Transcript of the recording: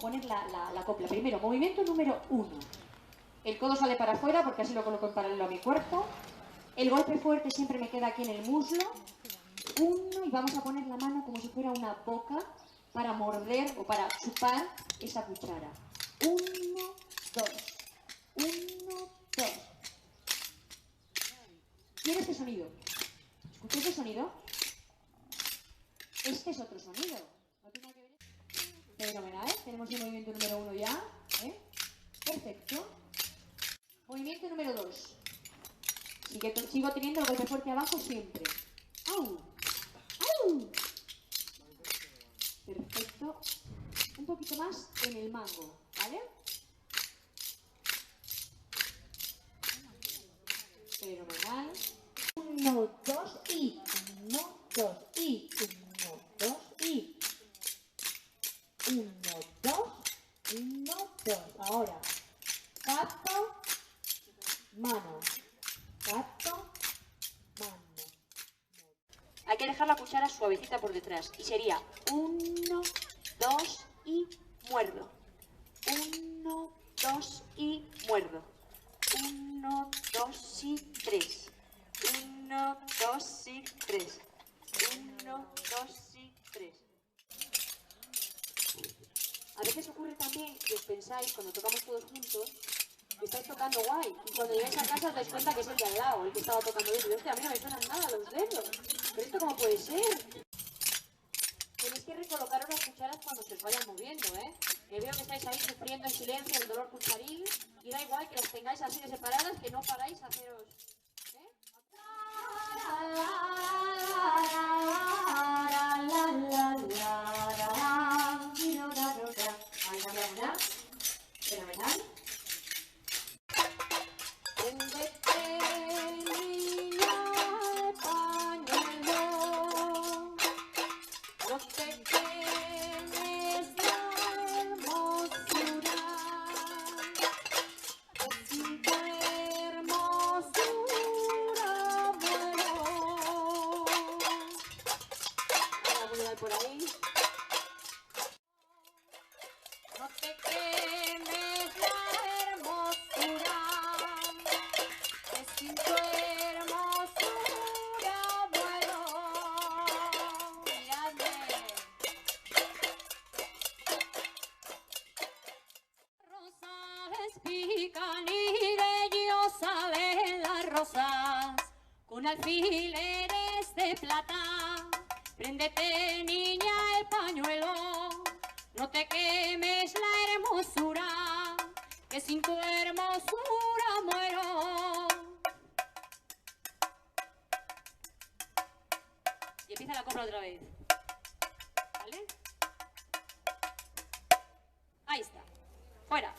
componer la copla. Primero, movimiento número 1. El codo sale para afuera porque así lo coloco en paralelo a mi cuerpo. El golpe fuerte siempre me queda aquí en el muslo. 1, y vamos a poner la mano como si fuera una boca para morder o para chupar esa cuchara. 1, 2. 1, 2. ¿Quiere este sonido? ¿Escucha ese sonido? Este es otro sonido. No tiene nada que ver. Fenomenal. Tenemos el movimiento número 1 ya. Perfecto. Movimiento número 2. Sigo teniendo el golpe fuerte abajo siempre. ¡Au! ¡Au! Perfecto. Un poquito más en el mango, ¿vale? Fenomenal. 1, 2 y 1, 2 y 1, 2 y 1, 2, 1, 2. Ahora, gato, mano, gato, mano. Hay que dejar la cuchara suavecita por detrás y sería 1, 2 y muerdo. 1, 2 y muerdo. 1, 2 y 3. 1, 2 y 3. 1, 2 y 3. A veces ocurre también que os pensáis, cuando tocamos todos juntos, que estáis tocando guay. Y cuando llegáis a casa os dais cuenta que es el de al lado, el que estaba tocando bien. Y hostia, a mí no me suenan nada los dedos. ¿Pero esto cómo puede ser? Tenéis que recolocaros las cucharas cuando se os vayan moviendo, ¿eh? Que veo que estáis ahí sufriendo en silencio el dolor cucharil. Y da igual que las tengáis así de separadas, que no paráis a haceros... Fenomenal. No te quemes la hermosura, que sin tu hermosura muero. Voy a por ahí. No te quemes la hermosura, que sin tu hermosura muero. Miradme. Rosas pican y de ellos salen las rosas con alfileres de plata. Préndete, niña, el pañuelo, no te quemes la hermosura, que sin tu hermosura muero. Y empieza la copla otra vez. ¿Vale? Ahí está. Fuera.